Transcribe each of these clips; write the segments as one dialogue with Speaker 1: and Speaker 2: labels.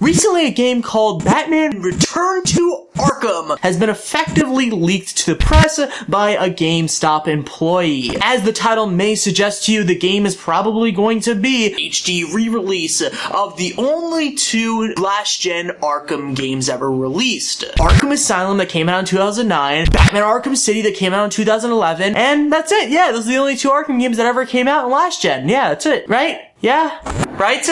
Speaker 1: Recently, a game called Batman Return to Arkham has been effectively leaked to the press by a GameStop employee. As the title may suggest to you, the game is probably going to be HD re-release of the only two last-gen Arkham games ever released. Arkham Asylum that came out in 2009, Batman Arkham City that came out in 2011, and that's it. Yeah, those are the only two Arkham games that ever came out in last gen. Yeah, that's it, right? Yeah? Right?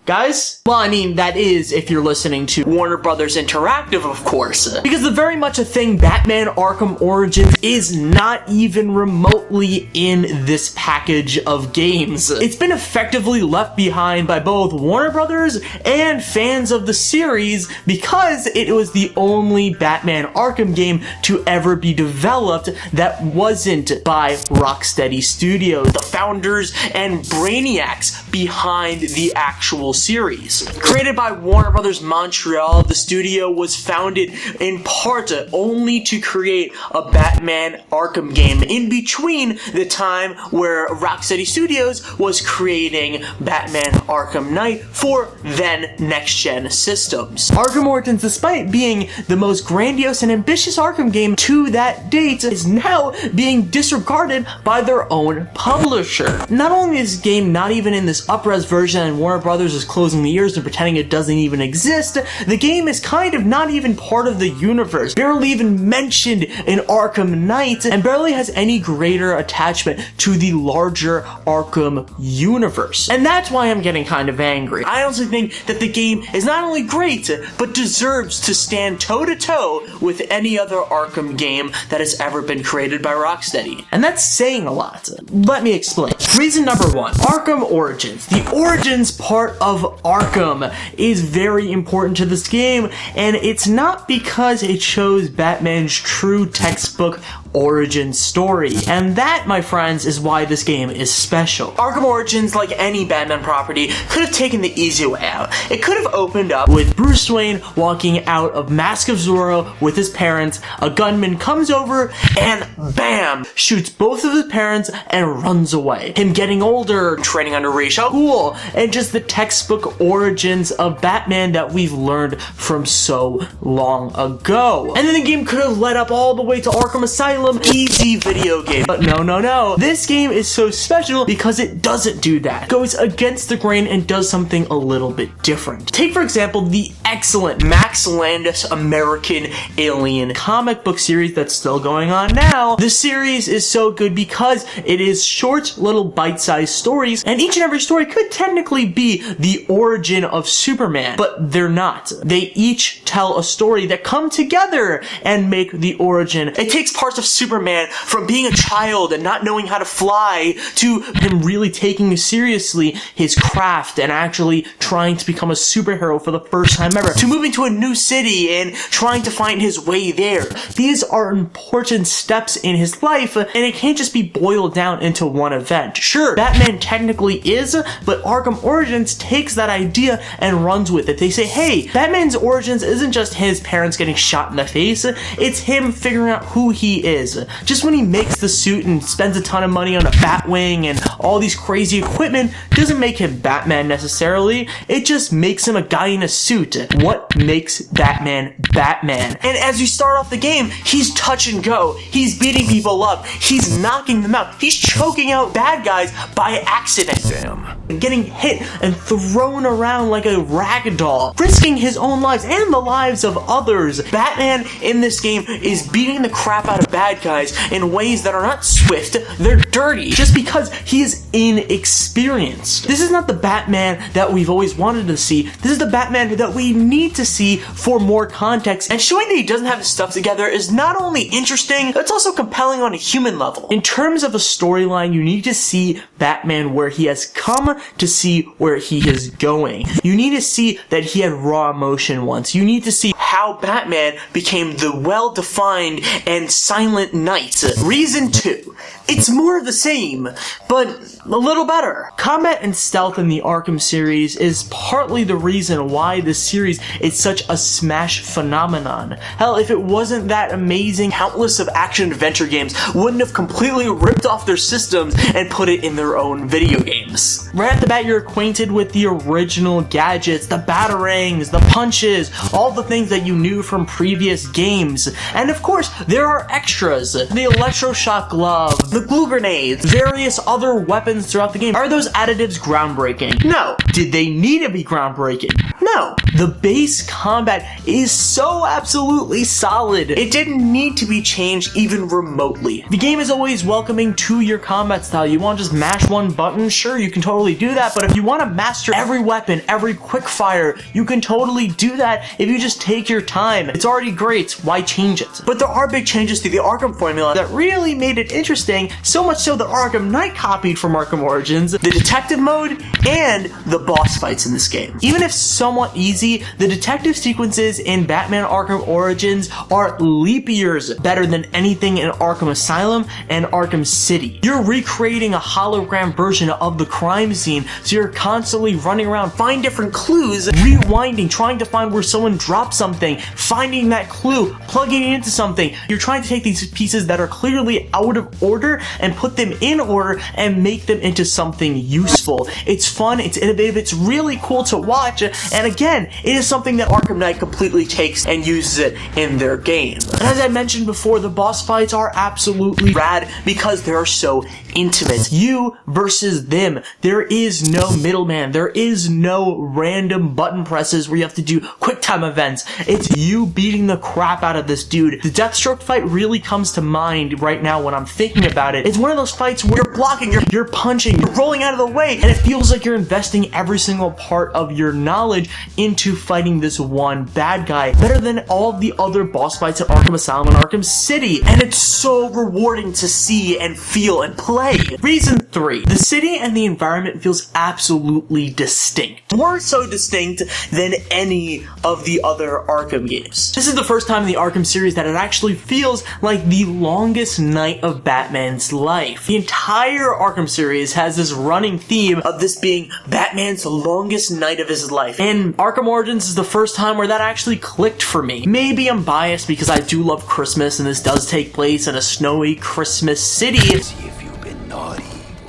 Speaker 1: Guys? Well, I mean, that is if you're listening to Warner Brothers Interactive, of course. Because the very much a thing Batman Arkham Origins is not even remotely in this package of games. It's been effectively left behind by both Warner Brothers and fans of the series because it was the only Batman Arkham game to ever be developed that wasn't by Rocksteady Studios, the founders and brainiacs behind the actual series. Created by Warner Brothers Montreal, the studio was founded in part only to create a Batman Arkham game in between the time where Rocksteady Studios was creating Batman Arkham Knight for then next-gen systems. Arkham Origins, despite being the most grandiose and ambitious Arkham game to that date, is now being disregarded by their own publisher. Not only is this game not even in this up-res version and Warner Brothers is closing the ears and pretending it doesn't even exist, the game is kind of not even part of the universe, barely even mentioned in Arkham Knight, and barely has any greater attachment to the larger Arkham universe. And that's why I'm getting kind of angry. I honestly think that the game is not only great, but deserves to stand toe-to-toe with any other Arkham game that has ever been created by Rocksteady. And that's saying a lot. Let me explain. Reason number one, Arkham Origins. The Origins part of Arkham is very important to this game, and it's not because it shows Batman's true textbook origin story. And that, my friends, is why this game is special. Arkham Origins, like any Batman property, could have taken the easy way out. It could have opened up with Bruce Wayne walking out of Mask of Zorro with his parents, a gunman comes over and bam, shoots both of his parents and runs away. Him getting older, training under Ra's al Ghul, and just the textbook origins of Batman that we've learned from so long ago. And then the game could have led up all the way to Arkham Asylum, easy video game. But no. This game is so special because it doesn't do that. It goes against the grain and does something a little bit different. Take, for example, the excellent Max Landis American Alien comic book series that's still going on now. The series is so good because it is short, little bite-sized stories, and each and every story could technically be the origin of Superman, but they're not. They each tell a story that come together and make the origin. It takes parts of Superman from being a child and not knowing how to fly to him really taking seriously his craft and actually trying to become a superhero for the first time ever, to moving to a new city and trying to find his way there. These are important steps in his life, and it can't just be boiled down into one event. Sure, Batman technically is, but Arkham Origins takes that idea and runs with it. They say, hey, Batman's origins isn't just his parents getting shot in the face, it's him figuring out who he is. Just when he makes the suit and spends a ton of money on a Batwing and all these crazy equipment, doesn't make him Batman necessarily, it just makes him a guy in a suit. What makes Batman Batman? And as you start off the game, he's touch and go, he's beating people up, he's knocking them out, he's choking out bad guys by accident. Damn. Getting hit and thrown around like a rag doll, risking his own lives and the lives of others. Batman in this game is beating the crap out of bad guys in ways that are not swift, they're dirty, just because he is inexperienced. This is not the Batman that we've always wanted to see. This is the Batman that we need to see for more context, and showing that he doesn't have his stuff together is not only interesting, it's also compelling on a human level. In terms of a storyline, you need to see Batman where he has come to see where he is going. You need to see that he had raw emotion once. You need to see how how Batman became the well-defined and silent knight. Reason 2. It's more of the same, but a little better. Combat and stealth in the Arkham series is partly the reason why this series is such a smash phenomenon. Hell, if it wasn't that amazing, countless of action-adventure games wouldn't have completely ripped off their systems and put it in their own video games. Right off the bat, you're acquainted with the original gadgets, the batarangs, the punches, all the things that you knew from previous games. And of course, there are extras. The electroshock glove, the glue grenades, various other weapons throughout the game. Are those additives groundbreaking? No. Did they need to be groundbreaking? No. The base combat is so absolutely solid. It didn't need to be changed even remotely. The game is always welcoming to your combat style. You want to just mash one button? Sure, you can totally do that, but if you want to master every weapon, every quick fire, you can totally do that if you just take your time. It's already great. Why change it? But there are big changes to the Arkham formula that really made it interesting, so much so that Arkham Knight copied from Arkham Origins, the detective mode, and the boss fights in this game. Even if somewhat easy, the detective sequences in Batman Arkham Origins are leap years better than anything in Arkham Asylum and Arkham City. You're recreating a hologram version of the crime scene, so you're constantly running around, finding different clues, rewinding, trying to find where someone dropped something, finding that clue, plugging it into something. You're trying to take these pieces that are clearly out of order and put them in order and make them into something useful. It's fun, it's innovative, it's really cool to watch, and again, it is something that Arkham Knight completely takes and uses it in their game. And as I mentioned before, the boss fights are absolutely rad because they're so intimate. You versus them. There is no middleman. There is no random button presses where you have to do quick time events. It's you beating the crap out of this dude. The Deathstroke fight really comes to mind right now when I'm thinking about it. It's one of those fights where you're blocking, you're punching, you're rolling out of the way, and it feels like you're investing every single part of your knowledge into fighting this one bad guy, better than all the other boss fights in Arkham Asylum and Arkham City, and it's so rewarding to see and feel and play. Reason 3. The city and the environment feels absolutely distinct. More so distinct than any of the other Arkham games. This is the first time in the Arkham series that it actually feels like the longest night of Batman's life. The entire Arkham series has this running theme of this being Batman's longest night of his life. And Arkham Origins is the first time where that actually clicked for me. Maybe I'm biased because I do love Christmas and this does take place in a snowy Christmas city.
Speaker 2: See if you've been naughty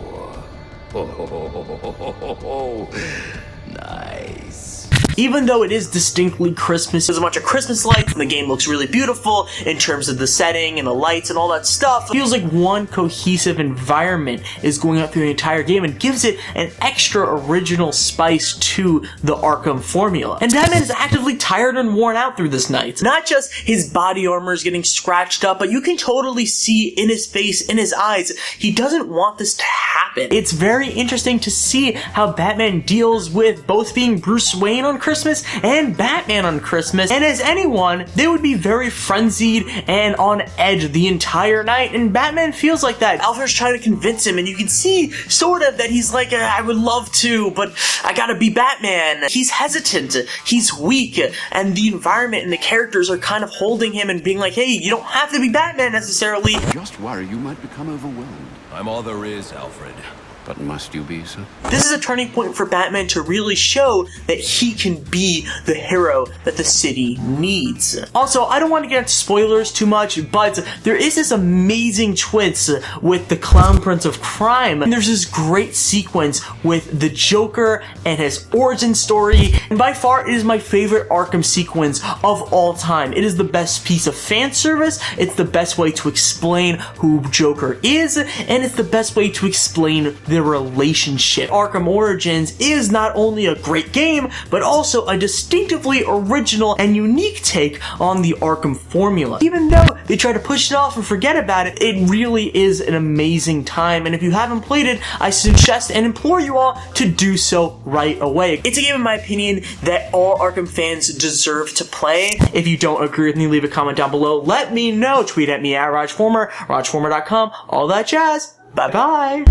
Speaker 2: or... Nice.
Speaker 1: Even though it is distinctly Christmas, there's a bunch of Christmas lights and the game looks really beautiful in terms of the setting and the lights and all that stuff. It feels like one cohesive environment is going out through the entire game and gives it an extra original spice to the Arkham formula. And Batman is actively tired and worn out through this night. Not just his body armor is getting scratched up, but you can totally see in his face, in his eyes, he doesn't want this to happen. It's very interesting to see how Batman deals with both being Bruce Wayne on Christmas and Batman on Christmas, and as anyone, they would be very frenzied and on edge the entire night, and Batman feels like that. Alfred's trying to convince him, and you can see sort of that he's like, I would love to, but I gotta be Batman. He's hesitant, he's weak, and the environment and the characters are kind of holding him and being like, hey, you don't have to be Batman necessarily.
Speaker 2: Just worry you might become overwhelmed.
Speaker 3: I'm all there is, Alfred.
Speaker 2: But must you be, sir?
Speaker 1: This is a turning point for Batman to really show that he can be the hero that the city needs. Also, I don't want to get into spoilers too much, but there is this amazing twist with the Clown Prince of Crime. And there's this great sequence with the Joker and his origin story, and by far it is my favorite Arkham sequence of all time. It is the best piece of fan service, it's the best way to explain who Joker is, and it's the best way to explain the relationship. Arkham Origins is not only a great game, but also a distinctively original and unique take on the Arkham formula. Even though they try to push it off and forget about it, it really is an amazing time, and if you haven't played it, I suggest and implore you all to do so right away. It's a game, in my opinion, that all Arkham fans deserve to play. If you don't agree with me, leave a comment down below. Let me know. Tweet at me at Rogformer, Rogformer.com, all that jazz. Bye-bye.